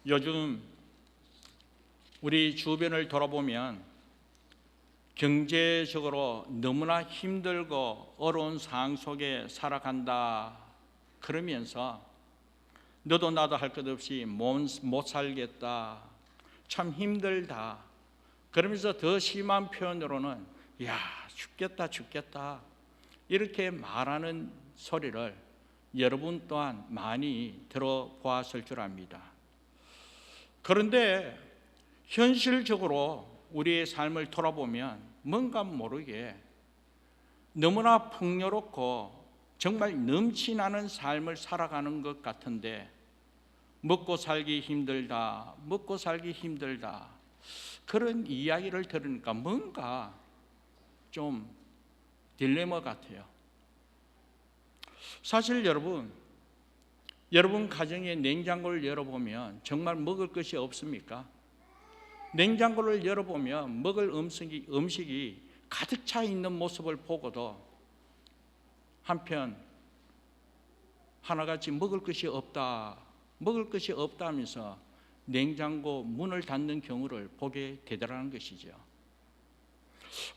요즘 우리 주변을 돌아보면 경제적으로 너무나 힘들고 어려운 상황 속에 살아간다 그러면서 너도 나도 할 것 없이 못 살겠다, 참 힘들다 그러면서 더 심한 표현으로는 야 죽겠다 이렇게 말하는 소리를 여러분 또한 많이 들어보았을 줄 압니다. 그런데 현실적으로 우리의 삶을 돌아보면 뭔가 모르게 너무나 풍요롭고 정말 넘치나는 삶을 살아가는 것 같은데 먹고 살기 힘들다 그런 이야기를 들으니까 뭔가 좀 딜레마 같아요. 사실 여러분 가정에 냉장고를 열어보면 정말 먹을 것이 없습니까? 냉장고를 열어보면 먹을 음식이 가득 차 있는 모습을 보고도 한편 하나같이 먹을 것이 없다 하면서 냉장고 문을 닫는 경우를 보게 되더라는 것이죠.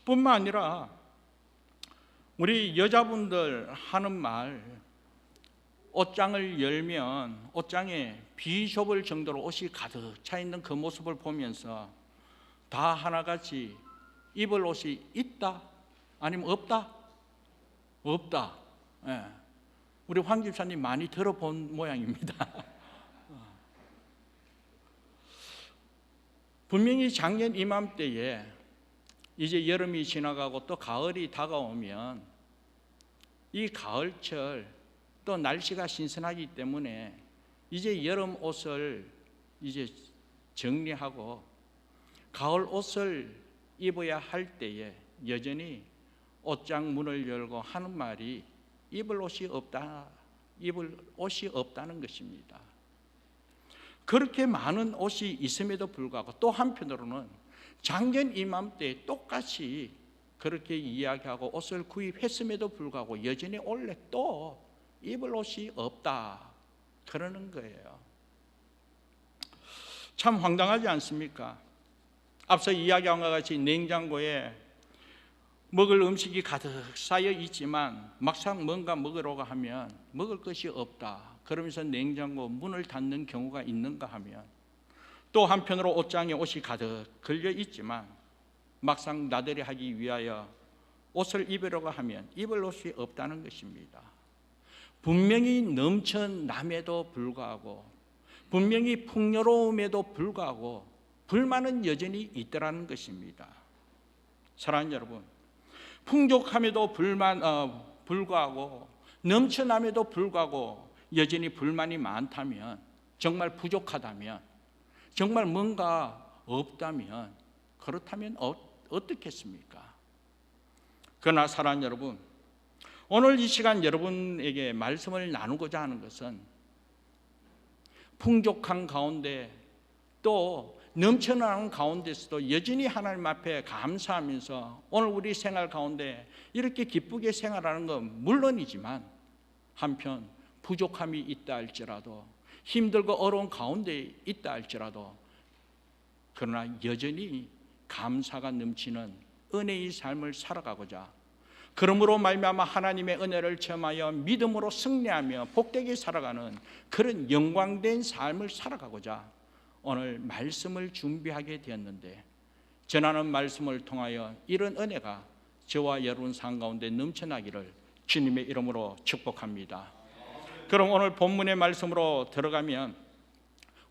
뿐만 아니라 우리 여자분들 하는 말, 옷장을 열면 옷장에 비좁을 정도로 옷이 가득 차 있는 그 모습을 보면서 다 하나같이 입을 옷이 있다? 아니면 없다? 없다. 예. 우리 황 집사님 많이 들어본 모양입니다. 분명히 작년 이맘때에 이제 여름이 지나가고 또 가을이 다가오면 이 가을철 또 날씨가 신선하기 때문에 이제 여름 옷을 이제 정리하고 가을 옷을 입어야 할 때에 여전히 옷장 문을 열고 하는 말이 입을 옷이 없다는 것입니다. 그렇게 많은 옷이 있음에도 불구하고 또 한편으로는 작년 이맘때 똑같이 그렇게 이야기하고 옷을 구입했음에도 불구하고 여전히 올해 또 입을 옷이 없다 그러는 거예요. 참 황당하지 않습니까? 앞서 이야기한 것 같이 냉장고에 먹을 음식이 가득 쌓여 있지만 막상 뭔가 먹으려고 하면 먹을 것이 없다 그러면서 냉장고 문을 닫는 경우가 있는가 하면 또 한편으로 옷장에 옷이 가득 걸려 있지만 막상 나들이 하기 위하여 옷을 입으려고 하면 입을 옷이 없다는 것입니다. 분명히 넘쳐남에도 불구하고 분명히 풍요로움에도 불구하고 불만은 여전히 있더라는 것입니다. 사랑하는 여러분, 풍족함에도 불구하고 넘쳐남에도 불구하고 여전히 불만이 많다면, 정말 부족하다면, 정말 뭔가 없다면 그렇다면 어떻겠습니까? 그러나 사랑하는 여러분, 오늘 이 시간 여러분에게 말씀을 나누고자 하는 것은 풍족한 가운데 또 넘쳐나는 가운데서도 여전히 하나님 앞에 감사하면서 오늘 우리 생활 가운데 이렇게 기쁘게 생활하는 건 물론이지만 한편 부족함이 있다 할지라도 힘들고 어려운 가운데 있다 할지라도 그러나 여전히 감사가 넘치는 은혜의 삶을 살아가고자 그러므로 말미암아 하나님의 은혜를 체험하여 믿음으로 승리하며 복되게 살아가는 그런 영광된 삶을 살아가고자 오늘 말씀을 준비하게 되었는데 전하는 말씀을 통하여 이런 은혜가 저와 여러분 삶 가운데 넘쳐나기를 주님의 이름으로 축복합니다. 그럼 오늘 본문의 말씀으로 들어가면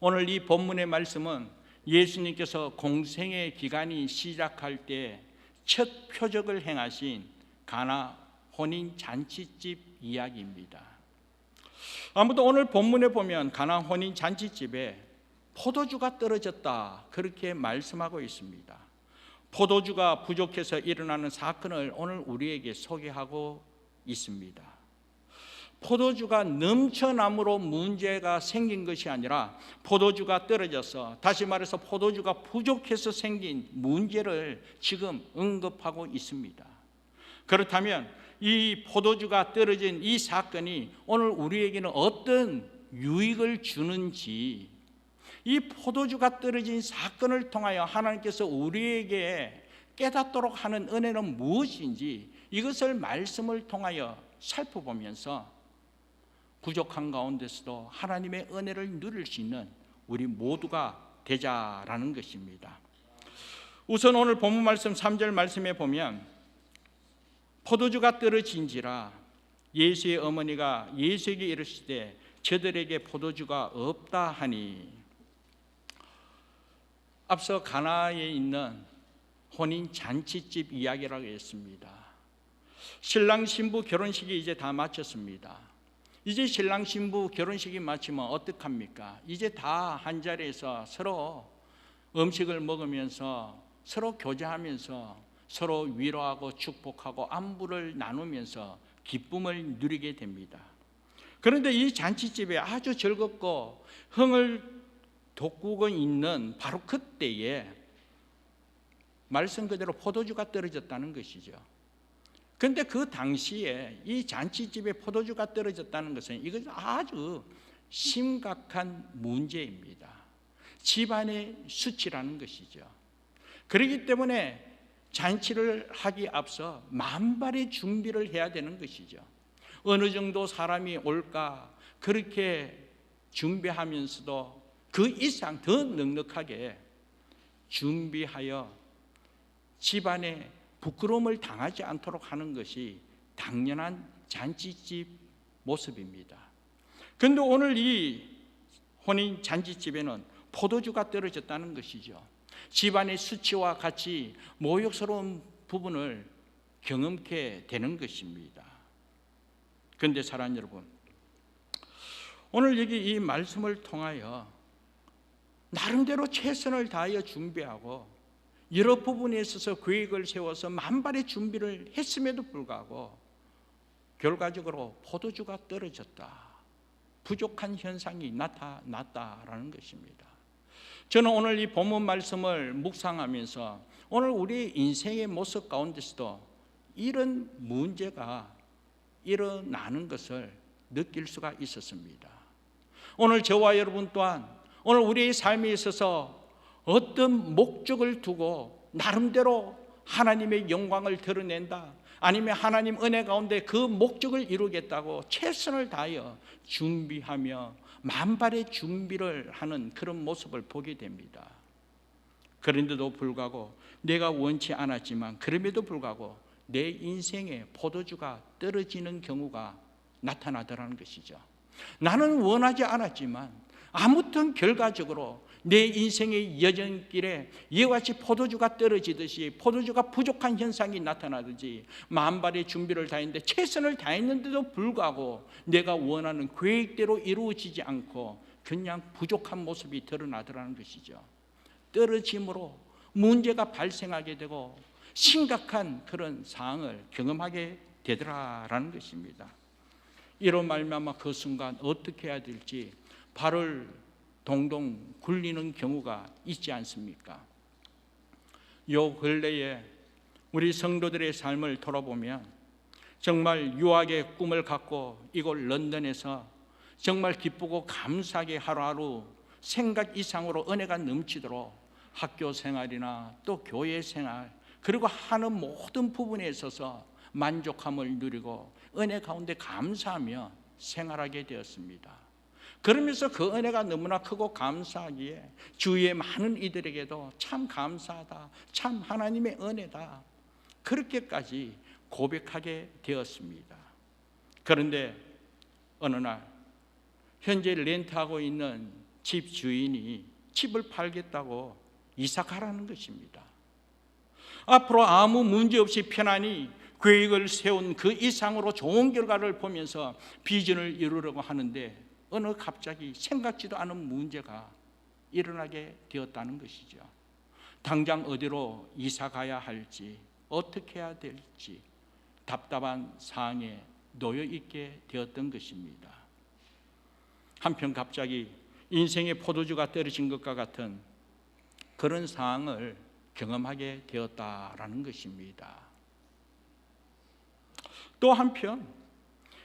오늘 이 본문의 말씀은 예수님께서 공생의 기간이 시작할 때 첫 표적을 행하신 가나 혼인 잔치집 이야기입니다. 아무도 오늘 본문에 보면 가나 혼인 잔치집에 포도주가 떨어졌다 그렇게 말씀하고 있습니다. 포도주가 부족해서 일어나는 사건을 오늘 우리에게 소개하고 있습니다. 포도주가 넘쳐남으로 문제가 생긴 것이 아니라 포도주가 떨어져서, 다시 말해서 포도주가 부족해서 생긴 문제를 지금 언급하고 있습니다. 그렇다면 이 포도주가 떨어진 이 사건이 오늘 우리에게는 어떤 유익을 주는지, 이 포도주가 떨어진 사건을 통하여 하나님께서 우리에게 깨닫도록 하는 은혜는 무엇인지 이것을 말씀을 통하여 살펴보면서 부족한 가운데서도 하나님의 은혜를 누릴 수 있는 우리 모두가 되자라는 것입니다. 우선 오늘 본문 말씀 3절 말씀에 보면 포도주가 떨어진지라 예수의 어머니가 예수에게 이르시되 저들에게 포도주가 없다 하니, 앞서 가나에 있는 혼인 잔치집 이야기라고 했습니다. 신랑 신부 결혼식이 이제 다 마쳤습니다. 이제 신랑 신부 결혼식이 마치면 어떡합니까? 이제 다 한자리에서 서로 음식을 먹으면서 서로 교제하면서 서로 위로하고 축복하고 안부를 나누면서 기쁨을 누리게 됩니다. 그런데 이 잔치집에 아주 즐겁고 흥을 돋구고 있는 바로 그때에 말씀 그대로 포도주가 떨어졌다는 것이죠. 그런데 그 당시에 이 잔치집에 포도주가 떨어졌다는 것은 이것은 아주 심각한 문제입니다. 집안의 수치라는 것이죠. 그렇기 때문에 잔치를 하기 앞서 만발의 준비를 해야 되는 것이죠. 어느 정도 사람이 올까 그렇게 준비하면서도 그 이상 더 넉넉하게 준비하여 집안에 부끄러움을 당하지 않도록 하는 것이 당연한 잔치집 모습입니다. 그런데 오늘 이 혼인 잔치집에는 포도주가 떨어졌다는 것이죠. 집안의 수치와 같이 모욕스러운 부분을 경험케 되는 것입니다. 그런데 사랑하는 여러분, 오늘 여기 이 말씀을 통하여 나름대로 최선을 다하여 준비하고 여러 부분에 있어서 계획을 세워서 만발의 준비를 했음에도 불구하고 결과적으로 포도주가 떨어졌다, 부족한 현상이 나타났다라는 것입니다. 저는 오늘 이 본문 말씀을 묵상하면서 오늘 우리 인생의 모습 가운데서도 이런 문제가 일어나는 것을 느낄 수가 있었습니다. 오늘 저와 여러분 또한 오늘 우리의 삶에 있어서 어떤 목적을 두고 나름대로 하나님의 영광을 드러낸다, 아니면 하나님 은혜 가운데 그 목적을 이루겠다고 최선을 다하여 준비하며 만발의 준비를 하는 그런 모습을 보게 됩니다. 그런데도 불구하고 내가 원치 않았지만 그럼에도 불구하고 내 인생에 포도주가 떨어지는 경우가 나타나더라는 것이죠. 나는 원하지 않았지만 아무튼 결과적으로 내 인생의 여정길에 이와 같이 포도주가 떨어지듯이 포도주가 부족한 현상이 나타나듯이 만발의 준비를 다했는데 최선을 다했는데도 불구하고 내가 원하는 계획대로 이루어지지 않고 그냥 부족한 모습이 드러나더라는 것이죠. 떨어짐으로 문제가 발생하게 되고 심각한 그런 상황을 경험하게 되더라라는 것입니다. 이로 말미암아 그 순간 어떻게 해야 될지 발을 동동 굴리는 경우가 있지 않습니까? 요 근래에 우리 성도들의 삶을 돌아보면 정말 유학의 꿈을 갖고 이곳 런던에서 정말 기쁘고 감사하게 하루하루 생각 이상으로 은혜가 넘치도록 학교 생활이나 또 교회 생활 그리고 하는 모든 부분에 있어서 만족함을 누리고 은혜 가운데 감사하며 생활하게 되었습니다. 그러면서 그 은혜가 너무나 크고 감사하기에 주위의 많은 이들에게도 참 감사하다, 참 하나님의 은혜다, 그렇게까지 고백하게 되었습니다. 그런데 어느 날 현재 렌트하고 있는 집 주인이 집을 팔겠다고 이사 가라는 것입니다. 앞으로 아무 문제 없이 편안히 계획을 세운 그 이상으로 좋은 결과를 보면서 비전을 이루려고 하는데 어느 갑자기 생각지도 않은 문제가 일어나게 되었다는 것이죠. 당장 어디로 이사 가야 할지, 어떻게 해야 될지 답답한 상황에 놓여 있게 되었던 것입니다. 한편 갑자기 인생의 포도주가 떨어진 것과 같은 그런 상황을 경험하게 되었다라는 것입니다. 또 한편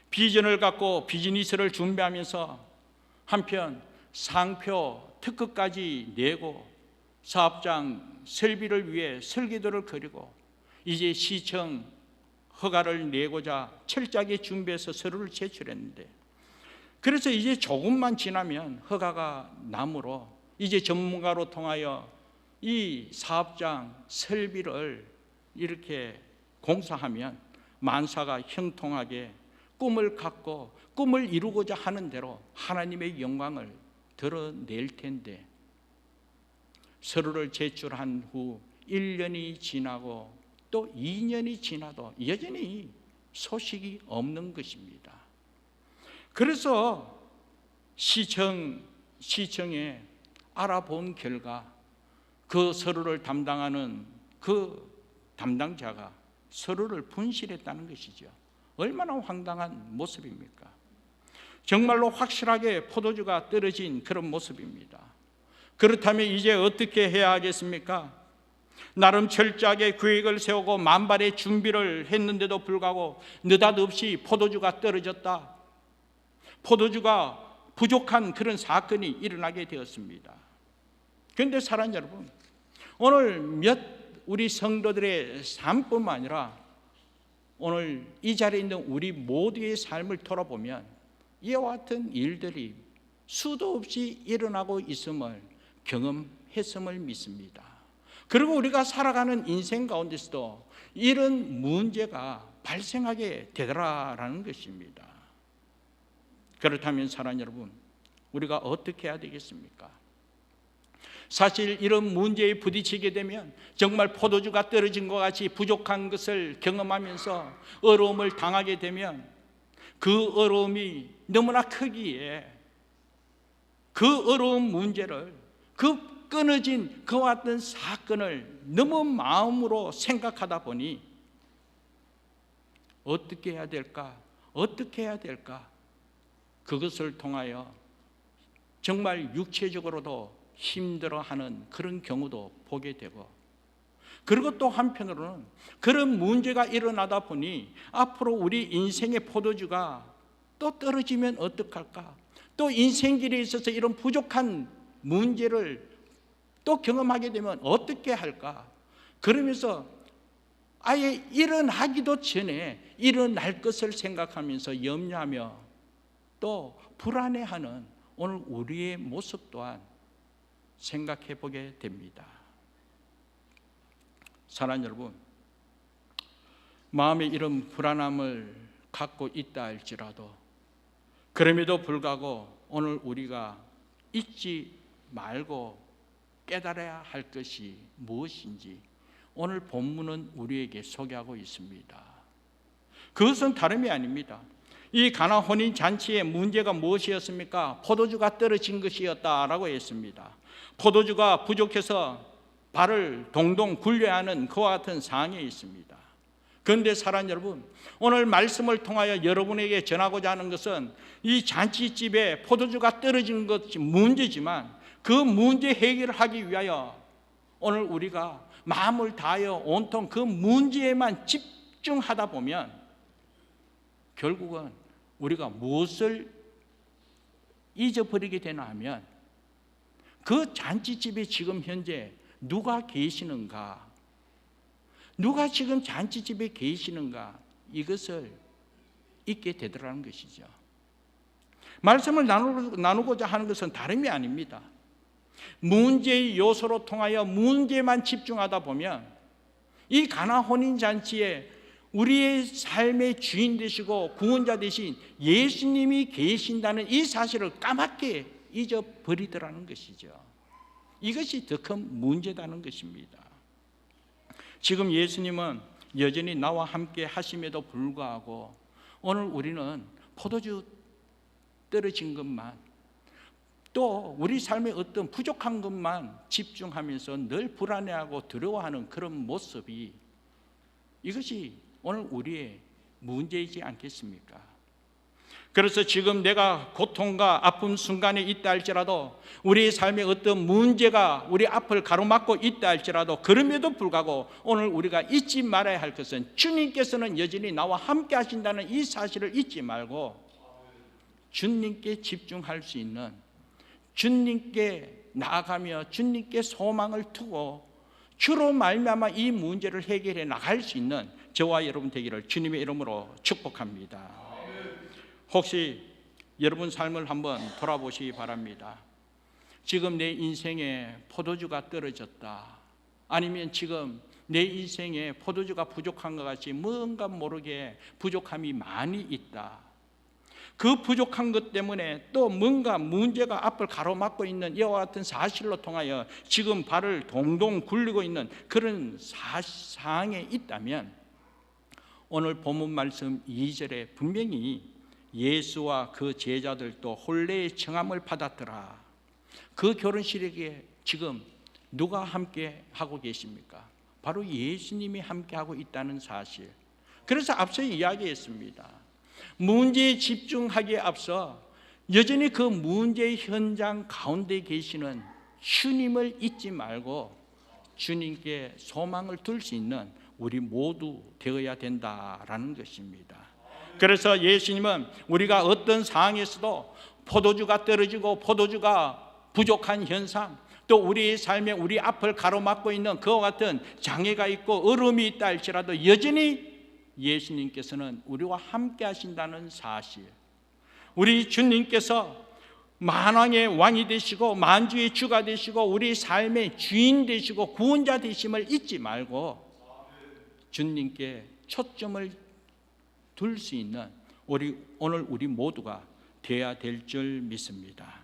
비전을 갖고 비즈니스를 준비하면서 한편 상표 특허까지 내고 사업장 설비를 위해 설계도를 그리고 이제 시청 허가를 내고자 철저하게 준비해서 서류를 제출했는데, 그래서 이제 조금만 지나면 허가가 나므로 이제 전문가로 통하여 이 사업장 설비를 이렇게 공사하면 만사가 형통하게 꿈을 갖고 꿈을 이루고자 하는 대로 하나님의 영광을 드러낼 텐데, 서류를 제출한 후 1년이 지나고 또 2년이 지나도 여전히 소식이 없는 것입니다. 그래서 시청에 알아본 결과 그 서류를 담당하는 그 담당자가 서류를 분실했다는 것이죠. 얼마나 황당한 모습입니까? 정말로 확실하게 포도주가 떨어진 그런 모습입니다. 그렇다면 이제 어떻게 해야 하겠습니까? 나름 철저하게 계획을 세우고 만발의 준비를 했는데도 불구하고 느닷없이 포도주가 떨어졌다, 포도주가 부족한 그런 사건이 일어나게 되었습니다. 그런데 사랑하는 여러분, 오늘 우리 성도들의 삶뿐만 아니라 오늘 이 자리에 있는 우리 모두의 삶을 돌아보면 이와 같은 일들이 수도 없이 일어나고 있음을 경험했음을 믿습니다. 그리고 우리가 살아가는 인생 가운데서도 이런 문제가 발생하게 되더라라는 것입니다. 그렇다면 사랑하는 여러분, 우리가 어떻게 해야 되겠습니까? 사실 이런 문제에 부딪히게 되면 정말 포도주가 떨어진 것 같이 부족한 것을 경험하면서 어려움을 당하게 되면 그 어려움이 너무나 크기에 그 어려운 문제를, 그 끊어진 그와 같은 사건을 너무 마음으로 생각하다 보니 어떻게 해야 될까? 어떻게 해야 될까? 그것을 통하여 정말 육체적으로도 힘들어하는 그런 경우도 보게 되고, 그리고 또 한편으로는 그런 문제가 일어나다 보니 앞으로 우리 인생의 포도주가 또 떨어지면 어떡할까? 또 인생길에 있어서 이런 부족한 문제를 또 경험하게 되면 어떻게 할까? 그러면서 아예 일어나기도 전에 일어날 것을 생각하면서 염려하며 또 불안해하는 오늘 우리의 모습 또한 생각해 보게 됩니다. 사랑하는 여러분, 마음에 이런 불안함을 갖고 있다 할지라도 그럼에도 불구하고 오늘 우리가 잊지 말고 깨달아야 할 것이 무엇인지 오늘 본문은 우리에게 소개하고 있습니다. 그것은 다름이 아닙니다. 이 가나 혼인 잔치의 문제가 무엇이었습니까? 포도주가 떨어진 것이었다라고 했습니다. 포도주가 부족해서 발을 동동 굴려야 하는 그와 같은 상황에 있습니다. 그런데 사랑하는 여러분, 오늘 말씀을 통하여 여러분에게 전하고자 하는 것은 이 잔치집에 포도주가 떨어진 것이 문제지만 그 문제 해결을 하기 위하여 오늘 우리가 마음을 다하여 온통 그 문제에만 집중하다 보면 결국은 우리가 무엇을 잊어버리게 되나 하면 그 잔치집에 지금 현재 누가 계시는가, 누가 지금 잔치집에 계시는가, 이것을 잊게 되더라는 것이죠. 말씀을 나누고자 하는 것은 다름이 아닙니다. 문제의 요소로 통하여 문제만 집중하다 보면 이 가나 혼인잔치에 우리의 삶의 주인 되시고 구원자 되신 예수님이 계신다는 이 사실을 까맣게 잊어버리더라는 것이죠. 이것이 더 큰 문제다는 것입니다. 지금 예수님은 여전히 나와 함께 하심에도 불구하고 오늘 우리는 포도주 떨어진 것만, 또 우리 삶의 어떤 부족한 것만 집중하면서 늘 불안해하고 두려워하는 그런 모습이, 이것이 오늘 우리의 문제이지 않겠습니까? 그래서 지금 내가 고통과 아픔 순간에 있다 할지라도, 우리의 삶에 어떤 문제가 우리 앞을 가로막고 있다 할지라도, 그럼에도 불구하고 오늘 우리가 잊지 말아야 할 것은 주님께서는 여전히 나와 함께 하신다는 이 사실을 잊지 말고 주님께 집중할 수 있는, 주님께 나아가며 주님께 소망을 두고 주로 말미암아 이 문제를 해결해 나갈 수 있는 저와 여러분 되기를 주님의 이름으로 축복합니다. 혹시 여러분 삶을 한번 돌아보시기 바랍니다. 지금 내 인생에 포도주가 떨어졌다, 아니면 지금 내 인생에 포도주가 부족한 것 같이 뭔가 모르게 부족함이 많이 있다. 그 부족한 것 때문에 또 뭔가 문제가 앞을 가로막고 있는 이와 같은 사실로 통하여 지금 발을 동동 굴리고 있는 그런 상황에 있다면 오늘 본문 말씀 2절에 분명히 예수와 그 제자들도 혼례의 청함을 받았더라. 그 결혼식에 지금 누가 함께 하고 계십니까? 바로 예수님이 함께 하고 있다는 사실. 그래서 앞서 이야기했습니다. 문제에 집중하기에 앞서 여전히 그 문제의 현장 가운데 계시는 주님을 잊지 말고 주님께 소망을 둘 수 있는 우리 모두 되어야 된다라는 것입니다. 그래서 예수님은 우리가 어떤 상황에서도 포도주가 떨어지고 포도주가 부족한 현상, 또 우리의 삶에 우리 앞을 가로막고 있는 그와 같은 장애가 있고 어려움이 있다 할지라도 여전히 예수님께서는 우리와 함께 하신다는 사실, 우리 주님께서 만왕의 왕이 되시고 만주의 주가 되시고 우리 삶의 주인 되시고 구원자 되심을 잊지 말고 주님께 초점을 둘 수 있는 오늘 우리 모두가 되어야 될 줄 믿습니다.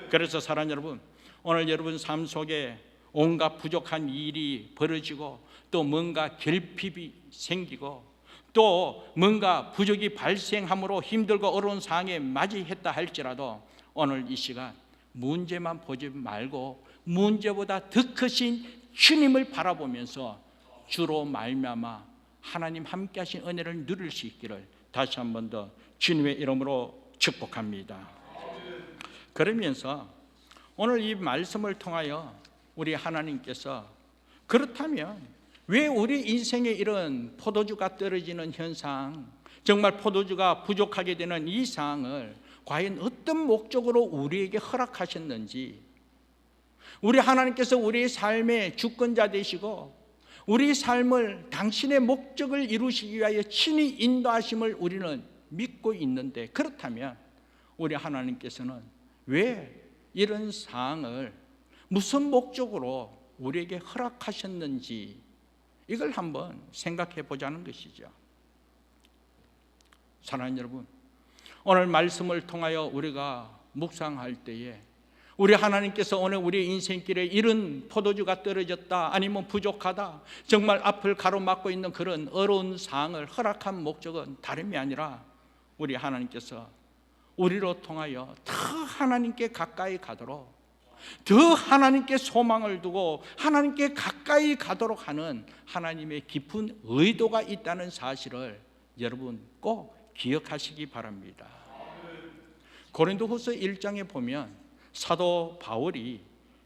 그래서 사랑하는 여러분, 오늘 여러분 삶 속에 온갖 부족한 일이 벌어지고 또 뭔가 결핍이 생기고 또 뭔가 부족이 발생함으로 힘들고 어려운 상황에 맞이했다 할지라도 오늘 이 시간 문제만 보지 말고 문제보다 더 크신 주님을 바라보면서 주로 말미암아 하나님 함께 하신 은혜를 누릴 수 있기를 다시 한 번 더 주님의 이름으로 축복합니다. 그러면서 오늘 이 말씀을 통하여 우리 하나님께서 그렇다면 왜 우리 인생에 이런 포도주가 떨어지는 현상, 정말 포도주가 부족하게 되는 이 상황을 과연 어떤 목적으로 우리에게 허락하셨는지, 우리 하나님께서 우리의 삶의 주권자 되시고 우리 삶을 당신의 목적을 이루시기 위하여 친히 인도하심을 우리는 믿고 있는데, 그렇다면 우리 하나님께서는 왜 이런 상황을 무슨 목적으로 우리에게 허락하셨는지 이걸 한번 생각해 보자는 것이죠. 사랑하는 여러분, 오늘 말씀을 통하여 우리가 묵상할 때에 우리 하나님께서 오늘 우리 인생길에 이런 포도주가 떨어졌다, 아니면 부족하다, 정말 앞을 가로막고 있는 그런 어려운 상황을 허락한 목적은 다름이 아니라 우리 하나님께서 우리로 통하여 더 하나님께 가까이 가도록, 더 하나님께 소망을 두고 하나님께 가까이 가도록 하는 하나님의 깊은 의도가 있다는 사실을 여러분 꼭 기억하시기 바랍니다. 고린도후서 1장에 보면 사도 바울이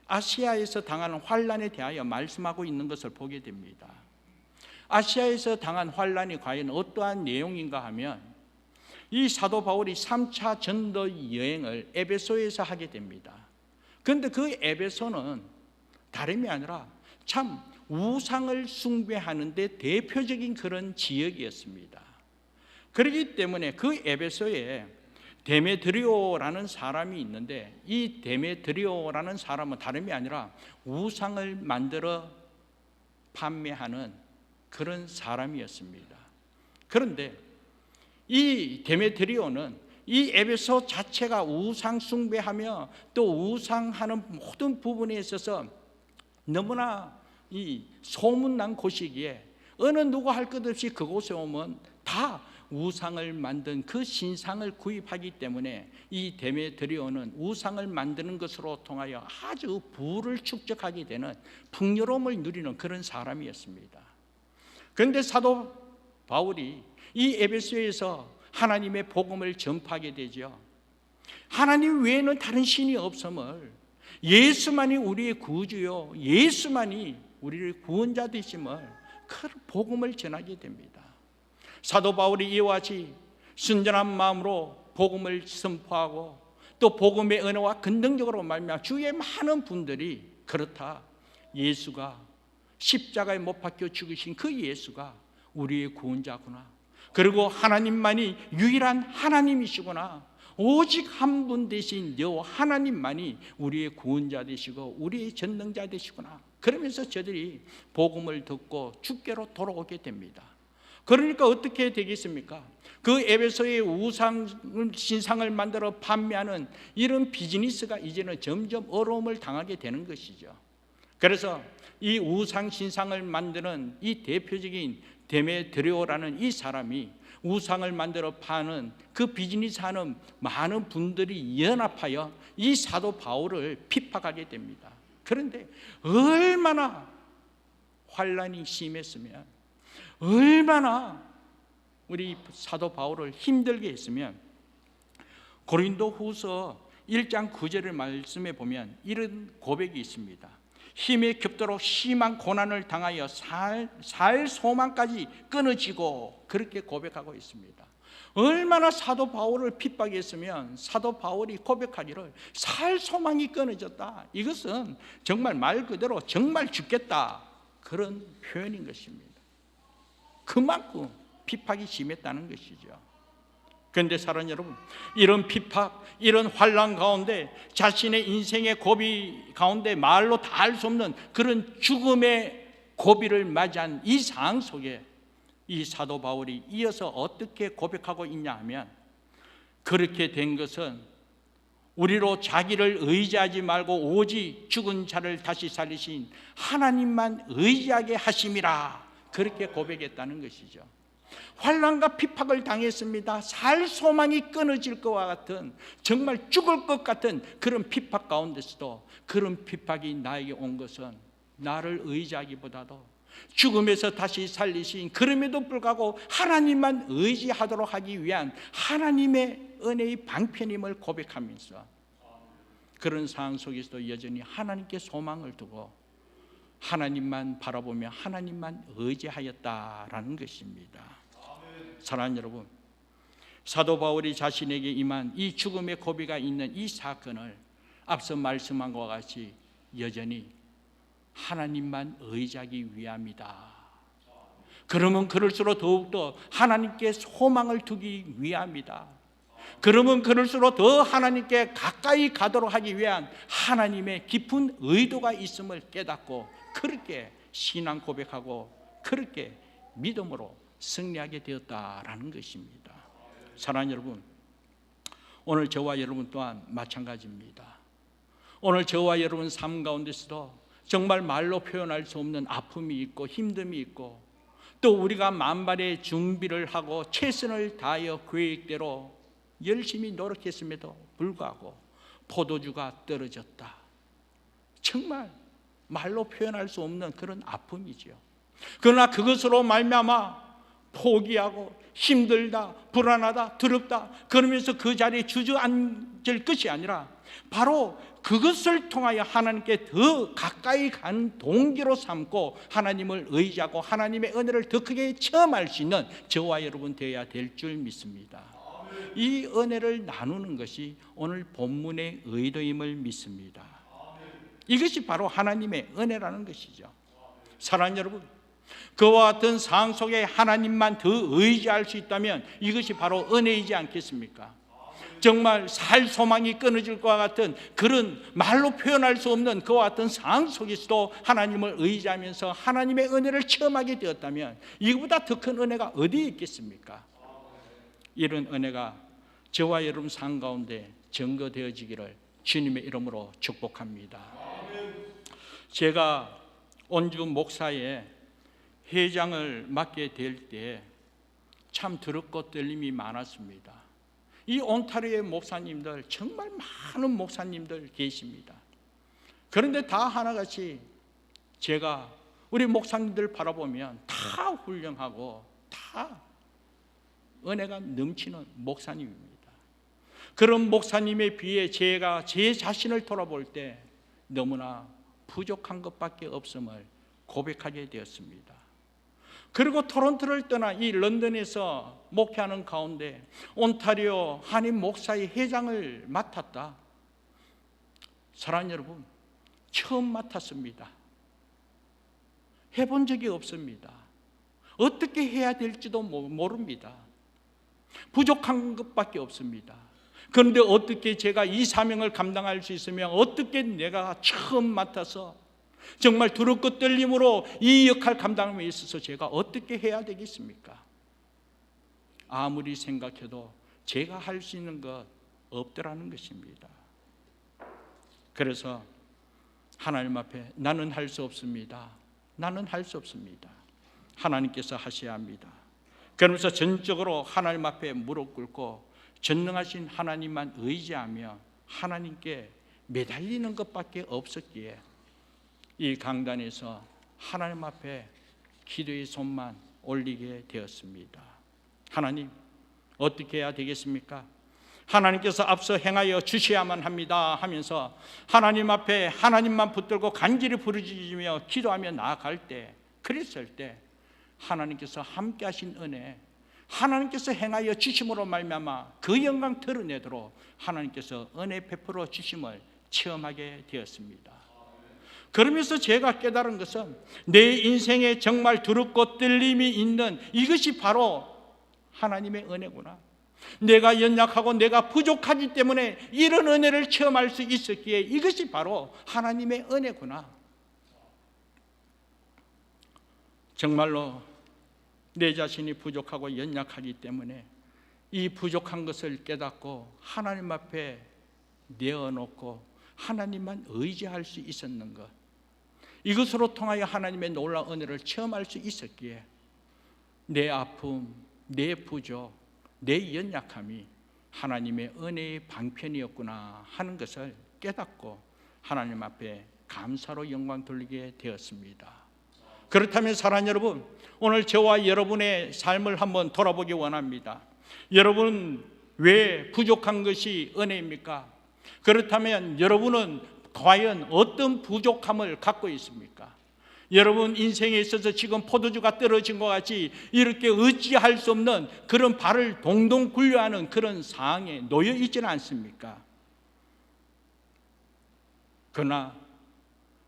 아시아에서 당하는 환난에 대하여 말씀하고 있는 것을 보게 됩니다. 아시아에서 당한 환난이 과연 어떠한 내용인가 하면 이 사도 바울이 3차 전도 여행을 에베소에서 하게 됩니다. 그런데 그 에베소는 다름이 아니라 참 우상을 숭배하는 데 대표적인 그런 지역이었습니다. 그렇기 때문에 그 에베소에 데메드리오라는 사람이 있는데, 이 데메드리오라는 사람은 다름이 아니라 우상을 만들어 판매하는 그런 사람이었습니다. 그런데 이 데메드리오는 이 에베소 자체가 우상 숭배하며 또 우상하는 모든 부분에 있어서 너무나 이 소문난 곳이기에 어느 누구 할 것 없이 그곳에 오면 다 우상을 만든 그 신상을 구입하기 때문에 이 데메드리오는 우상을 만드는 것으로 통하여 아주 부를 축적하게 되는 풍요로움을 누리는 그런 사람이었습니다. 그런데 사도 바울이 이 에베소에서 하나님의 복음을 전파하게 되죠. 하나님 외에는 다른 신이 없음을, 예수만이 우리의 구주요, 예수만이 우리의 구원자 되심을, 그 복음을 전하게 됩니다. 사도 바울이 이와 같이 순전한 마음으로 복음을 선포하고 또 복음의 은혜와 긍정적으로 말미암아 주위의 많은 분들이 그렇다, 예수가 십자가에 못 박혀 죽으신 그 예수가 우리의 구원자구나, 그리고 하나님만이 유일한 하나님이시구나, 오직 한 분 되신 여호와 하나님만이 우리의 구원자 되시고 우리의 전능자 되시구나, 그러면서 저들이 복음을 듣고 주께로 돌아오게 됩니다. 그러니까 어떻게 되겠습니까? 그 에베소의 우상 신상을 만들어 판매하는 이런 비즈니스가 이제는 점점 어려움을 당하게 되는 것이죠. 그래서 이 우상 신상을 만드는 이 대표적인 데메드리오라는 이 사람이 우상을 만들어 파는 그 비즈니스 하는 많은 분들이 연합하여 이 사도 바울을 핍박하게 됩니다. 그런데 얼마나 환난이 심했으면, 얼마나 우리 사도 바울을 힘들게 했으면, 고린도 후서 1장 9절의 말씀에 보면 이런 고백이 있습니다. 힘에 겹도록 심한 고난을 당하여 살 소망까지 끊어지고, 그렇게 고백하고 있습니다. 얼마나 사도 바울을 핍박했으면 사도 바울이 고백하기를 살 소망이 끊어졌다, 이것은 정말 말 그대로 정말 죽겠다, 그런 표현인 것입니다. 그만큼 핍박이 심했다는 것이죠. 그런데 사랑하는 여러분, 이런 핍박, 이런 환난 가운데 자신의 인생의 고비 가운데 말로 다 할 수 없는 그런 죽음의 고비를 맞이한 이 상황 속에 이 사도 바울이 이어서 어떻게 고백하고 있냐 하면, 그렇게 된 것은 우리로 자기를 의지하지 말고 오직 죽은 자를 다시 살리신 하나님만 의지하게 하심이라, 그렇게 고백했다는 것이죠. 환난과 핍박을 당했습니다. 살 소망이 끊어질 것과 같은, 정말 죽을 것 같은 그런 핍박 가운데서도 그런 핍박이 나에게 온 것은 나를 의지하기보다도 죽음에서 다시 살리신, 그럼에도 불구하고 하나님만 의지하도록 하기 위한 하나님의 은혜의 방편임을 고백하면서 그런 상황 속에서도 여전히 하나님께 소망을 두고 하나님만 바라보며 하나님만 의지하였다라는 것입니다. 사랑하는 여러분, 사도 바울이 자신에게 임한 이 죽음의 고비가 있는 이 사건을 앞서 말씀한 것과 같이 여전히 하나님만 의지하기 위함이다. 그러면 그럴수록 더욱더 하나님께 소망을 두기 위함이다. 그러면 그럴수록 더 하나님께 가까이 가도록 하기 위한 하나님의 깊은 의도가 있음을 깨닫고 그렇게 신앙 고백하고 그렇게 믿음으로 승리하게 되었다라는 것입니다. 사랑하는 여러분, 오늘 저와 여러분 또한 마찬가지입니다. 오늘 저와 여러분 삶 가운데서도 정말 말로 표현할 수 없는 아픔이 있고 힘듦이 있고, 또 우리가 만반의 준비를 하고 최선을 다하여 계획대로 열심히 노력했음에도 불구하고 포도주가 떨어졌다. 정말 말로 표현할 수 없는 그런 아픔이지요. 그러나 그것으로 말미암아 포기하고 힘들다, 불안하다, 두렵다 그러면서 그 자리에 주저앉을 것이 아니라 바로 그것을 통하여 하나님께 더 가까이 간 동기로 삼고 하나님을 의지하고 하나님의 은혜를 더 크게 체험할 수 있는 저와 여러분 되어야 될 줄 믿습니다. 이 은혜를 나누는 것이 오늘 본문의 의도임을 믿습니다. 이것이 바로 하나님의 은혜라는 것이죠. 사랑하는 여러분, 그와 같은 상황 속에 하나님만 더 의지할 수 있다면 이것이 바로 은혜이지 않겠습니까? 정말 살 소망이 끊어질 것과 같은 그런 말로 표현할 수 없는 그와 같은 상황 속에서도 하나님을 의지하면서 하나님의 은혜를 체험하게 되었다면 이거보다 더 큰 은혜가 어디에 있겠습니까? 이런 은혜가 저와 여러분 삶 가운데 증거되어지기를 주님의 이름으로 축복합니다. 제가 온주 목사의 회장을 맡게 될 때 참 두렵고 떨림이 많았습니다. 이 온타리오의 목사님들, 정말 많은 목사님들 계십니다. 그런데 다 하나같이 제가 우리 목사님들 바라보면 다 훌륭하고 다 은혜가 넘치는 목사님입니다. 그런 목사님에 비해 제가 제 자신을 돌아볼 때 너무나 부족한 것밖에 없음을 고백하게 되었습니다. 그리고 토론토를 떠나 이 런던에서 목회하는 가운데 온타리오 한인 목사의 회장을 맡았다. 사랑하는 여러분, 처음 맡았습니다. 해본 적이 없습니다. 어떻게 해야 될지도 모릅니다. 부족한 것밖에 없습니다. 그런데 어떻게 제가 이 사명을 감당할 수 있으며 어떻게 내가 처음 맡아서 정말 두렵고 떨림으로 이 역할 감당함에 있어서 제가 어떻게 해야 되겠습니까? 아무리 생각해도 제가 할 수 있는 것 없더라는 것입니다. 그래서 하나님 앞에 나는 할 수 없습니다. 나는 할 수 없습니다. 하나님께서 하셔야 합니다. 그러면서 전적으로 하나님 앞에 무릎 꿇고 전능하신 하나님만 의지하며 하나님께 매달리는 것밖에 없었기에 이 강단에서 하나님 앞에 기도의 손만 올리게 되었습니다. 하나님, 어떻게 해야 되겠습니까? 하나님께서 앞서 행하여 주셔야만 합니다 하면서 하나님 앞에 하나님만 붙들고 간절히 부르짖으며 기도하며 나아갈 때, 그랬을 때 하나님께서 함께 하신 은혜, 하나님께서 행하여 주심으로 말미암아 그 영광 드러내도록 하나님께서 은혜 베풀어 주심을 체험하게 되었습니다. 그러면서 제가 깨달은 것은 내 인생에 정말 두렵고 떨림이 있는 이것이 바로 하나님의 은혜구나. 내가 연약하고 내가 부족하기 때문에 이런 은혜를 체험할 수 있었기에 이것이 바로 하나님의 은혜구나. 정말로 내 자신이 부족하고 연약하기 때문에 이 부족한 것을 깨닫고 하나님 앞에 내어놓고 하나님만 의지할 수 있었는 것, 이것으로 통하여 하나님의 놀라운 은혜를 체험할 수 있었기에 내 아픔, 내 부족, 내 연약함이 하나님의 은혜의 방편이었구나 하는 것을 깨닫고 하나님 앞에 감사로 영광 돌리게 되었습니다. 그렇다면 사랑하는 여러분, 오늘 저와 여러분의 삶을 한번 돌아보기 원합니다. 여러분, 왜 부족한 것이 은혜입니까? 그렇다면 여러분은 과연 어떤 부족함을 갖고 있습니까? 여러분 인생에 있어서 지금 포도주가 떨어진 것 같이 이렇게 어찌할 수 없는 그런 발을 동동 굴려하는 그런 상황에 놓여 있지는 않습니까? 그러나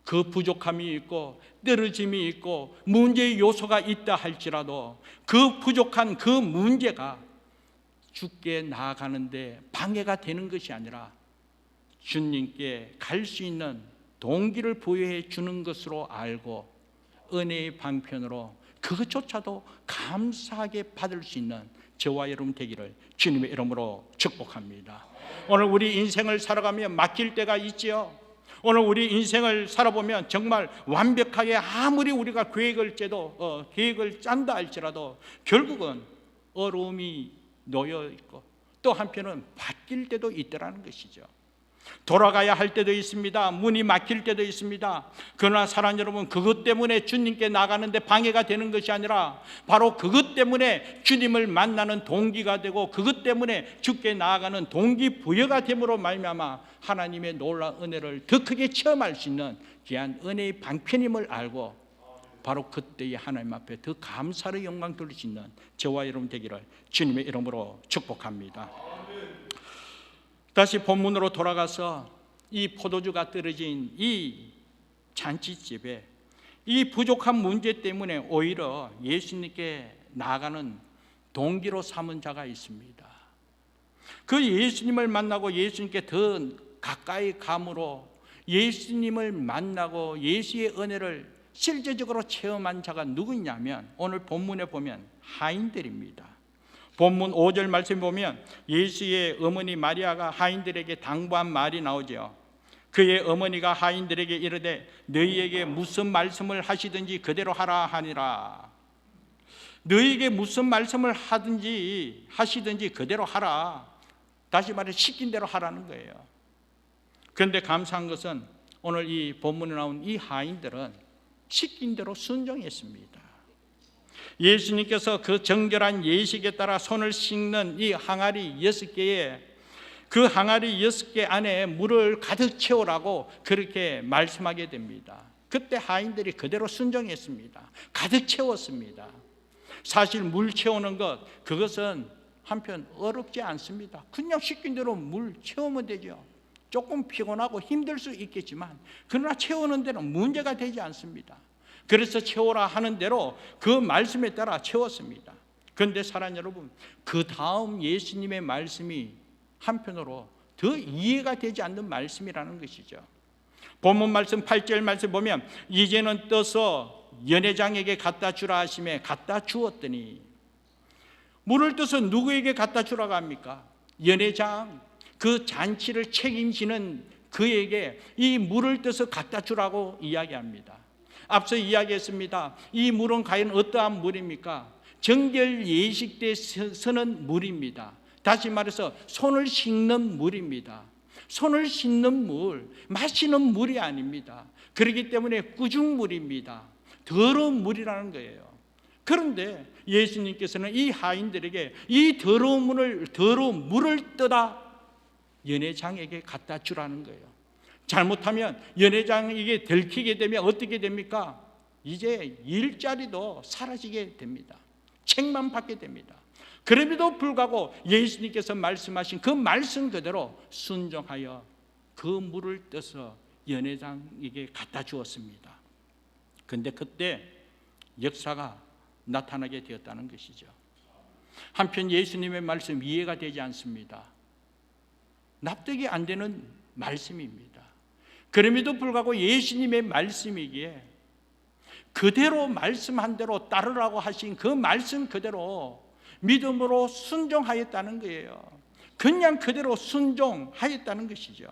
그 부족함이 있고 떨어짐이 있고 문제의 요소가 있다 할지라도 그 부족한 그 문제가 주께 나아가는데 방해가 되는 것이 아니라 주님께 갈 수 있는 동기를 부여해 주는 것으로 알고 은혜의 방편으로 그것조차도 감사하게 받을 수 있는 저와 여러분 되기를 주님의 이름으로 축복합니다. 오늘 우리 인생을 살아가며 막힐 때가 있지요. 오늘 우리 인생을 살아보면 정말 완벽하게 아무리 우리가 계획을 짠다 할지라도 결국은 어려움이 놓여 있고 또 한편은 바뀔 때도 있더라는 것이죠. 돌아가야 할 때도 있습니다. 문이 막힐 때도 있습니다. 그러나 사랑하는 여러분, 그것 때문에 주님께 나가는데 방해가 되는 것이 아니라 바로 그것 때문에 주님을 만나는 동기가 되고 그것 때문에 주께 나아가는 동기부여가 됨으로 말미암아 하나님의 놀라운 은혜를 더 크게 체험할 수 있는 귀한 은혜의 방편임을 알고 바로 그때에 하나님 앞에 더 감사로 영광 돌릴 수 있는 저와 여러분 되기를 주님의 이름으로 축복합니다. 다시 본문으로 돌아가서 이 포도주가 떨어진 이 잔치집에 이 부족한 문제 때문에 오히려 예수님께 나아가는 동기로 삼은 자가 있습니다. 그 예수님을 만나고 예수님께 더 가까이 감으로 예수님을 만나고 예수의 은혜를 실제적으로 체험한 자가 누구냐면 오늘 본문에 보면 하인들입니다. 본문 5절 말씀에 보면 예수의 어머니 마리아가 하인들에게 당부한 말이 나오죠. 그의 어머니가 하인들에게 이르되 너희에게 무슨 말씀을 하시든지 그대로 하라 하니라. 너희에게 무슨 말씀을 하시든지 그대로 하라. 다시 말해 시킨 대로 하라는 거예요. 그런데 감사한 것은 오늘 이 본문에 나온 이 하인들은 시킨 대로 순종했습니다. 예수님께서 그 정결한 예식에 따라 손을 씻는 이 항아리 6개에 그 항아리 6개 안에 물을 가득 채우라고 그렇게 말씀하게 됩니다. 그때 하인들이 그대로 순종했습니다. 가득 채웠습니다. 사실 물 채우는 것, 그것은 한편 어렵지 않습니다. 그냥 시킨 대로 물 채우면 되죠. 조금 피곤하고 힘들 수 있겠지만 그러나 채우는 데는 문제가 되지 않습니다. 그래서 채우라 하는 대로 그 말씀에 따라 채웠습니다. 그런데 사랑하는 여러분, 그 다음 예수님의 말씀이 한편으로 더 이해가 되지 않는 말씀이라는 것이죠. 본문 말씀 8절 말씀 보면 이제는 떠서 연회장에게 갖다 주라 하심에 갖다 주었더니, 물을 떠서 누구에게 갖다 주라고 합니까? 연회장, 그 잔치를 책임지는 그에게 이 물을 떠서 갖다 주라고 이야기합니다. 앞서 이야기했습니다. 이 물은 과연 어떠한 물입니까? 정결 예식 때 쓰는 물입니다. 다시 말해서 손을 씻는 물입니다. 손을 씻는 물, 마시는 물이 아닙니다. 그렇기 때문에 꾸중물입니다. 더러운 물이라는 거예요. 그런데 예수님께서는 이 하인들에게 이 더러운 물을 떠다 연회장에게 갖다 주라는 거예요. 잘못하면 연회장에게 들키게 되면 어떻게 됩니까? 이제 일자리도 사라지게 됩니다. 책만 받게 됩니다. 그럼에도 불구하고 예수님께서 말씀하신 그 말씀 그대로 순종하여 그 물을 떠서 연회장에게 갖다 주었습니다. 그런데 그때 역사가 나타나게 되었다는 것이죠. 한편 예수님의 말씀 이해가 되지 않습니다. 납득이 안 되는 말씀입니다. 그럼에도 불구하고 예수님의 말씀이기에 그대로 말씀한 대로 따르라고 하신 그 말씀 그대로 믿음으로 순종하였다는 거예요. 그냥 그대로 순종하였다는 것이죠.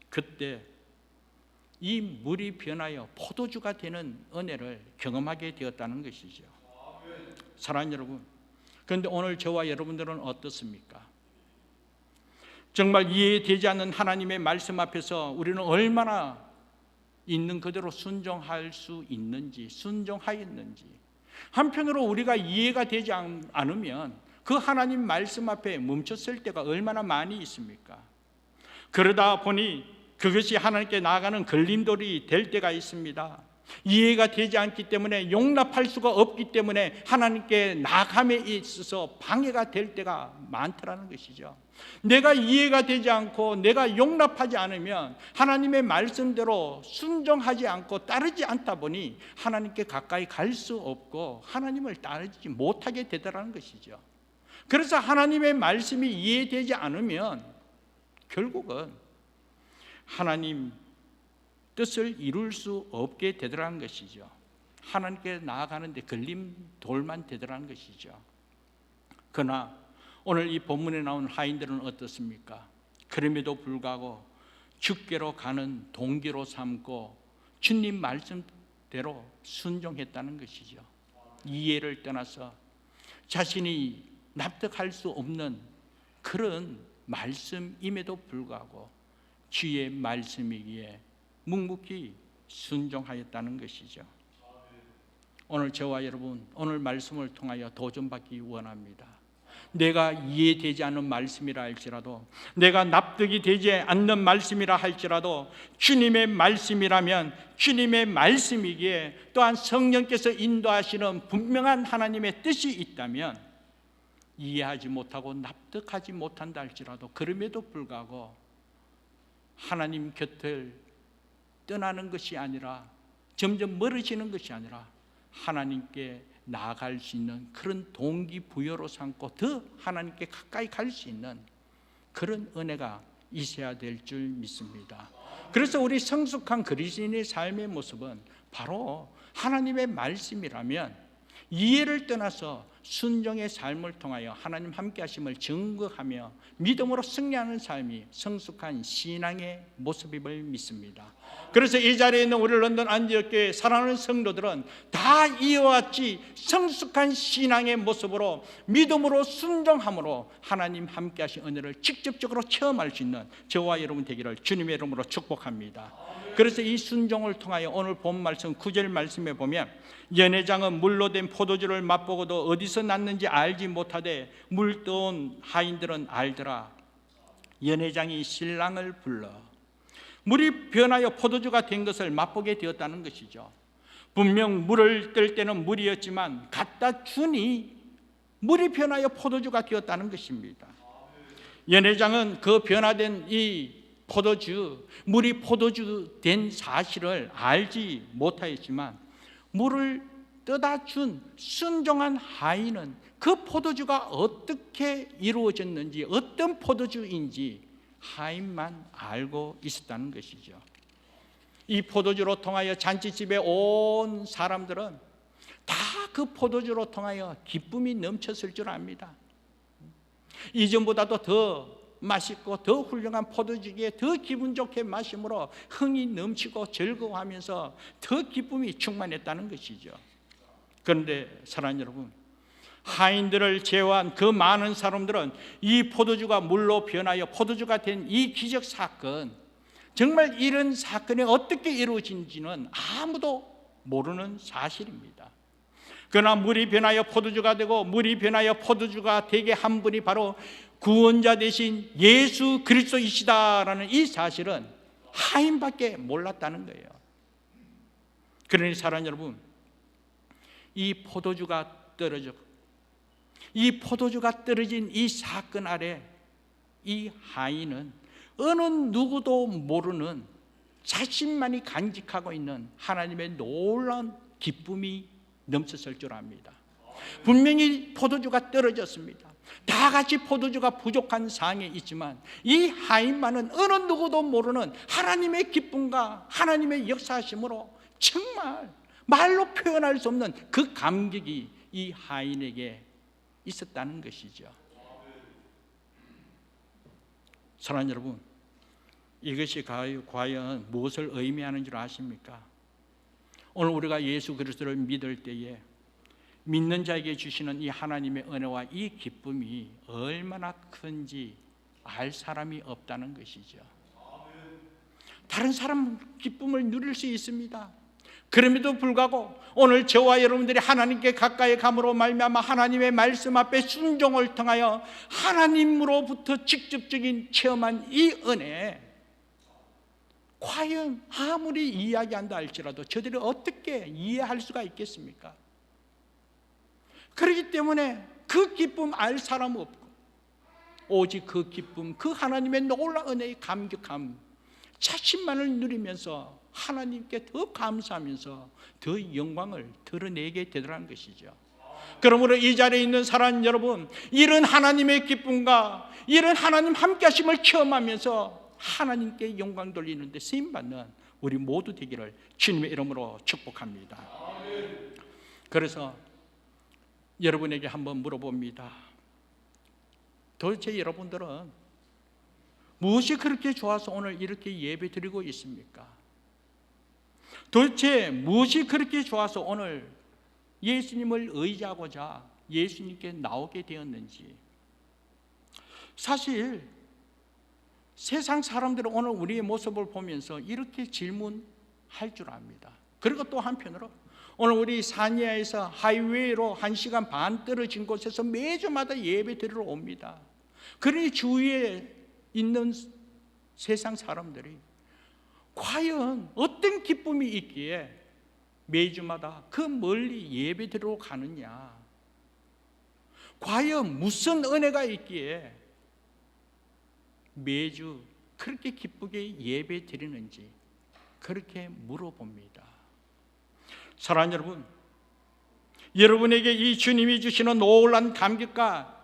그때 이 물이 변하여 포도주가 되는 은혜를 경험하게 되었다는 것이죠. 사랑하는 여러분, 그런데 오늘 저와 여러분들은 어떻습니까? 정말 이해되지 않는 하나님의 말씀 앞에서 우리는 얼마나 있는 그대로 순종할 수 있는지, 순종하였는지. 한편으로 우리가 이해가 되지 않으면 그 하나님 말씀 앞에 멈췄을 때가 얼마나 많이 있습니까? 그러다 보니 그것이 하나님께 나아가는 걸림돌이 될 때가 있습니다. 이해가 되지 않기 때문에, 용납할 수가 없기 때문에 하나님께 나아감에 있어서 방해가 될 때가 많더라는 것이죠. 내가 이해가 되지 않고 내가 용납하지 않으면 하나님의 말씀대로 순종하지 않고 따르지 않다 보니 하나님께 가까이 갈 수 없고 하나님을 따르지 못하게 되더라는 것이죠. 그래서 하나님의 말씀이 이해되지 않으면 결국은 하나님 뜻을 이룰 수 없게 되더라는 것이죠. 하나님께 나아가는데 걸림돌만 되더라는 것이죠. 그러나 오늘 이 본문에 나온 하인들은 어떻습니까? 그럼에도 불구하고 주께로 가는 동기로 삼고 주님 말씀대로 순종했다는 것이죠. 이해를 떠나서 자신이 납득할 수 없는 그런 말씀임에도 불구하고 주의 말씀이기에 묵묵히 순종하였다는 것이죠. 오늘 저와 여러분, 오늘 말씀을 통하여 도전받기 원합니다. 내가 이해되지 않는 말씀이라 할지라도, 내가 납득이 되지 않는 말씀이라 할지라도 주님의 말씀이라면 주님의 말씀이기에, 또한 성령께서 인도하시는 분명한 하나님의 뜻이 있다면 이해하지 못하고 납득하지 못한다 할지라도 그럼에도 불구하고 하나님 곁을 떠나는 것이 아니라, 점점 멀어지는 것이 아니라 하나님께 나아갈 수 있는 그런 동기부여로 삼고 더 하나님께 가까이 갈 수 있는 그런 은혜가 있어야 될 줄 믿습니다. 그래서 우리 성숙한 그리스도인의 삶의 모습은 바로 하나님의 말씀이라면 이해를 떠나서 순종의 삶을 통하여 하나님 함께 하심을 증거하며 믿음으로 승리하는 삶이 성숙한 신앙의 모습임을 믿습니다. 그래서 이 자리에 있는 우리 런던 안디옥교회 사랑하는 성도들은 다 이와 같이 성숙한 신앙의 모습으로 믿음으로 순종함으로 하나님 함께 하신 은혜를 직접적으로 체험할 수 있는 저와 여러분 되기를 주님의 이름으로 축복합니다. 그래서 이 순종을 통하여 오늘 본 말씀 9절 말씀에 보면 연회장은 물로 된 포도주를 맛보고도 어디서 났는지 알지 못하되 물 떠온 하인들은 알더라. 연회장이 신랑을 불러 물이 변하여 포도주가 된 것을 맛보게 되었다는 것이죠. 분명 물을 뜰 때는 물이었지만 갖다 주니 물이 변하여 포도주가 되었다는 것입니다. 연회장은 그 변화된 이 포도주, 물이 포도주 된 사실을 알지 못하였지만 물을 떠다 준 순종한 하인은 그 포도주가 어떻게 이루어졌는지, 어떤 포도주인지 하인만 알고 있었다는 것이죠. 이 포도주로 통하여 잔치집에 온 사람들은 다 그 포도주로 통하여 기쁨이 넘쳤을 줄 압니다. 이전보다도 더 맛있고 더 훌륭한 포도주기에 더 기분 좋게 마심으로 흥이 넘치고 즐거워하면서 더 기쁨이 충만했다는 것이죠. 그런데 사랑하는 여러분, 하인들을 제외한 그 많은 사람들은 이 포도주가 물로 변하여 포도주가 된 이 기적 사건, 정말 이런 사건이 어떻게 이루어진지는 아무도 모르는 사실입니다. 그러나 물이 변하여 포도주가 되고 물이 변하여 포도주가 되게 한 분이 바로 구원자 되신 예수 그리스도이시다라는 이 사실은 하인밖에 몰랐다는 거예요. 그러니 사랑하는 여러분, 이 포도주가 떨어진 이 사건 아래 이 하인은 어느 누구도 모르는 자신만이 간직하고 있는 하나님의 놀라운 기쁨이 넘쳤을 줄 압니다. 분명히 포도주가 떨어졌습니다. 다 같이 포도주가 부족한 상황에 있지만 이 하인만은 어느 누구도 모르는 하나님의 기쁨과 하나님의 역사하심으로 정말 말로 표현할 수 없는 그 감격이 이 하인에게 있었다는 것이죠. 사랑하는 여러분, 이것이 과연 무엇을 의미하는 줄 아십니까? 오늘 우리가 예수 그리스도를 믿을 때에 믿는 자에게 주시는 이 하나님의 은혜와 이 기쁨이 얼마나 큰지 알 사람이 없다는 것이죠. 다른 사람 기쁨을 누릴 수 있습니다. 그럼에도 불구하고 오늘 저와 여러분들이 하나님께 가까이 감으로 말미암아 하나님의 말씀 앞에 순종을 통하여 하나님으로부터 직접적인 체험한 이 은혜, 과연 아무리 이야기한다 할지라도 저들이 어떻게 이해할 수가 있겠습니까? 그렇기 때문에 그 기쁨 알 사람 없고 오직 그 기쁨, 그 하나님의 놀라운 은혜의 감격함, 자신만을 누리면서 하나님께 더 감사하면서 더 영광을 드러내게 되더라는 것이죠. 그러므로 이 자리에 있는 사랑하는 여러분, 이런 하나님의 기쁨과 이런 하나님 함께 하심을 체험하면서 하나님께 영광 돌리는 데 쓰임받는 우리 모두 되기를 주님의 이름으로 축복합니다. 그래서 여러분에게 한번 물어봅니다. 도대체 여러분들은 무엇이 그렇게 좋아서 오늘 이렇게 예배 드리고 있습니까? 도대체 무엇이 그렇게 좋아서 오늘 예수님을 의지하고자 예수님께 나오게 되었는지. 사실 세상 사람들은 오늘 우리의 모습을 보면서 이렇게 질문할 줄 압니다. 그리고 또 한편으로 오늘 우리 사니아에서 하이웨이로 1시간 반 떨어진 곳에서 매주마다 예배 드리러 옵니다. 그러니 주위에 있는 세상 사람들이 과연 어떤 기쁨이 있기에 매주마다 그 멀리 예배 드리러 가느냐, 과연 무슨 은혜가 있기에 매주 그렇게 기쁘게 예배 드리는지 그렇게 물어봅니다. 사랑하는 여러분, 여러분에게 이 주님이 주시는 놀라운 감격과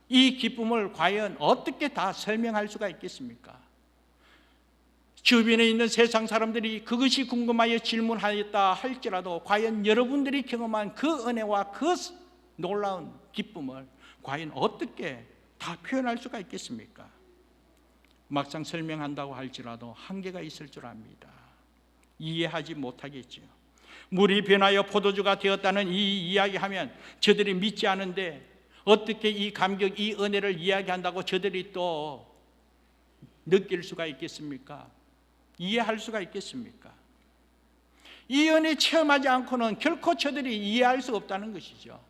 이 기쁨을 과연 어떻게 다 설명할 수가 있겠습니까? 주변에 있는 세상 사람들이 그것이 궁금하여 질문하였다 할지라도 과연 여러분들이 경험한 그 은혜와 그 놀라운 기쁨을 과연 어떻게 다 표현할 수가 있겠습니까? 막상 설명한다고 할지라도 한계가 있을 줄 압니다. 이해하지 못하겠죠. 물이 변하여 포도주가 되었다는 이 이야기하면 저들이 믿지 않은데 어떻게 이 감격, 이 은혜를 이야기한다고 저들이 또 느낄 수가 있겠습니까? 이해할 수가 있겠습니까? 이 은혜 체험하지 않고는 결코 저들이 이해할 수 없다는 것이죠.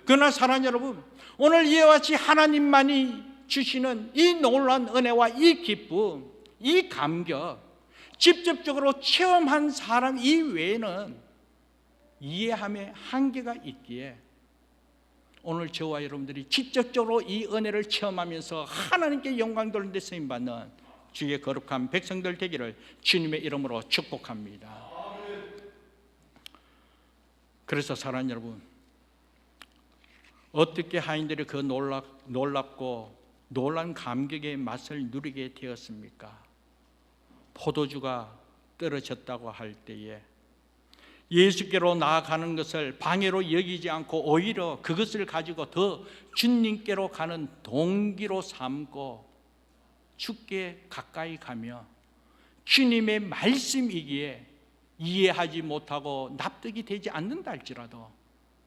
그러나 사랑하는 여러분, 오늘 이와 같이 하나님만이 주시는 이 놀라운 은혜와 이 기쁨, 이 감격 직접적으로 체험한 사람 이외에는 이해함에 한계가 있기에 오늘 저와 여러분들이 직접적으로 이 은혜를 체험하면서 하나님께 영광 돌리는 데 쓰임받는 주의 거룩한 백성들 되기를 주님의 이름으로 축복합니다. 그래서 사랑하는 여러분, 어떻게 하인들이 그 놀랍고 놀란 감격의 맛을 누리게 되었습니까? 포도주가 떨어졌다고 할 때에 예수께로 나아가는 것을 방해로 여기지 않고 오히려 그것을 가지고 더 주님께로 가는 동기로 삼고 주께 가까이 가며 주님의 말씀이기에 이해하지 못하고 납득이 되지 않는다 할지라도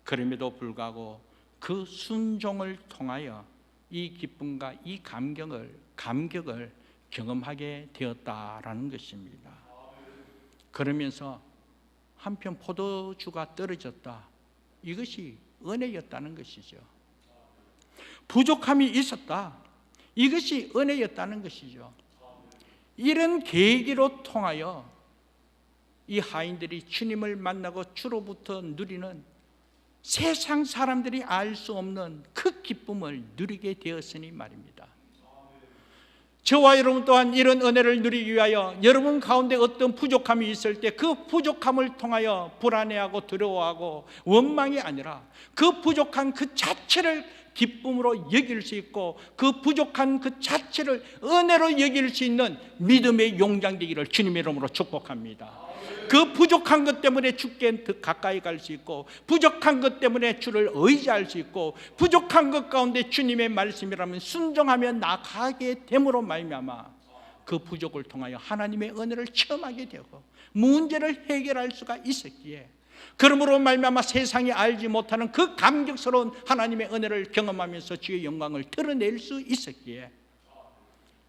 그럼에도 불구하고 그 순종을 통하여 이 기쁨과 이 감격을 경험하게 되었다라는 것입니다. 그러면서 한편 포도주가 떨어졌다, 이것이 은혜였다는 것이죠. 부족함이 있었다, 이것이 은혜였다는 것이죠. 이런 계기로 통하여 이 하인들이 주님을 만나고 주로부터 누리는 세상 사람들이 알 수 없는 그 기쁨을 누리게 되었으니 말입니다. 저와 여러분 또한 이런 은혜를 누리기 위하여 여러분 가운데 어떤 부족함이 있을 때 그 부족함을 통하여 불안해하고 두려워하고 원망이 아니라 그 부족한 그 자체를 기쁨으로 여길 수 있고 그 부족한 그 자체를 은혜로 여길 수 있는 믿음의 용장 되기를 주님의 이름으로 축복합니다. 그 부족한 것 때문에 주께 더 가까이 갈 수 있고 부족한 것 때문에 주를 의지할 수 있고 부족한 것 가운데 주님의 말씀이라면 순종하며 나가게 됨으로 말미암아 그 부족을 통하여 하나님의 은혜를 체험하게 되고 문제를 해결할 수가 있었기에 그러므로 말미암아 세상이 알지 못하는 그 감격스러운 하나님의 은혜를 경험하면서 주의 영광을 드러낼 수 있었기에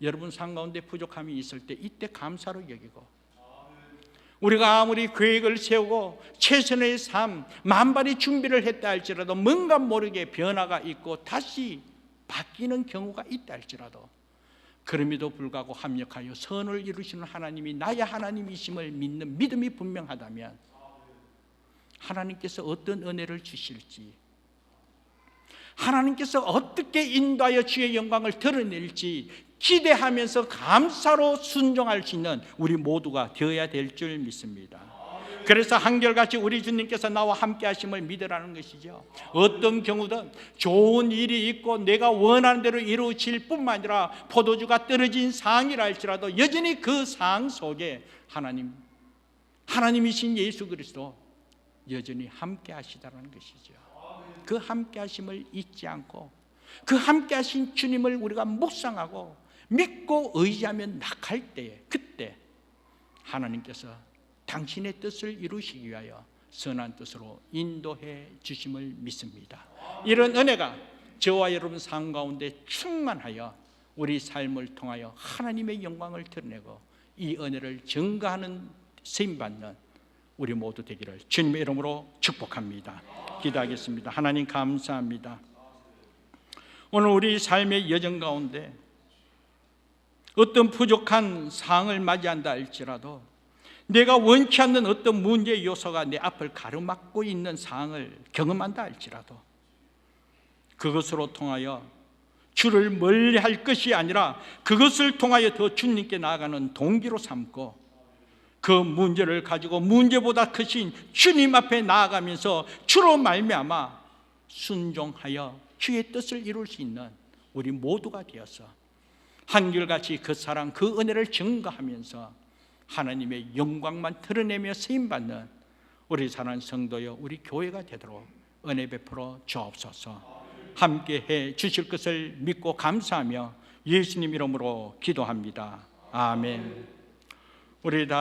여러분 삶 가운데 부족함이 있을 때 이때 감사로 여기고 우리가 아무리 계획을 세우고 최선의 삶, 만반의 준비를 했다 할지라도 뭔가 모르게 변화가 있고 다시 바뀌는 경우가 있다 할지라도 그럼에도 불구하고 합력하여 선을 이루시는 하나님이 나의 하나님이심을 믿는 믿음이 분명하다면 하나님께서 어떤 은혜를 주실지, 하나님께서 어떻게 인도하여 주의 영광을 드러낼지 기대하면서 감사로 순종할 수 있는 우리 모두가 되어야 될 줄 믿습니다. 그래서 한결같이 우리 주님께서 나와 함께 하심을 믿으라는 것이죠. 어떤 경우든 좋은 일이 있고 내가 원하는 대로 이루어질 뿐만 아니라 포도주가 떨어진 상황이라 할지라도 여전히 그 상황 속에 하나님이신 예수 그리스도 여전히 함께 하시다는 것이죠. 그 함께 하심을 잊지 않고 그 함께 하신 주님을 우리가 묵상하고 믿고 의지하며 나갈 때에 그때 하나님께서 당신의 뜻을 이루시기 위하여 선한 뜻으로 인도해 주심을 믿습니다. 이런 은혜가 저와 여러분 삶 가운데 충만하여 우리 삶을 통하여 하나님의 영광을 드러내고 이 은혜를 증거하는 쓰임받는 우리 모두 되기를 주님의 이름으로 축복합니다. 기도하겠습니다. 하나님 감사합니다. 오늘 우리 삶의 여정 가운데 어떤 부족한 상황을 맞이한다 할지라도 내가 원치 않는 어떤 문제 요소가 내 앞을 가로막고 있는 상황을 경험한다 할지라도 그것으로 통하여 주를 멀리할 것이 아니라 그것을 통하여 더 주님께 나아가는 동기로 삼고 그 문제를 가지고 문제보다 크신 주님 앞에 나아가면서 주로 말미암아 순종하여 주의 뜻을 이룰 수 있는 우리 모두가 되어서 한결같이 그 사랑 그 은혜를 증거하면서 하나님의 영광만 드러내며 쓰임받는 우리 사랑하는 성도여 우리 교회가 되도록 은혜 베풀어 주옵소서. 함께해 주실 것을 믿고 감사하며 예수님 이름으로 기도합니다. 아멘. 우리 다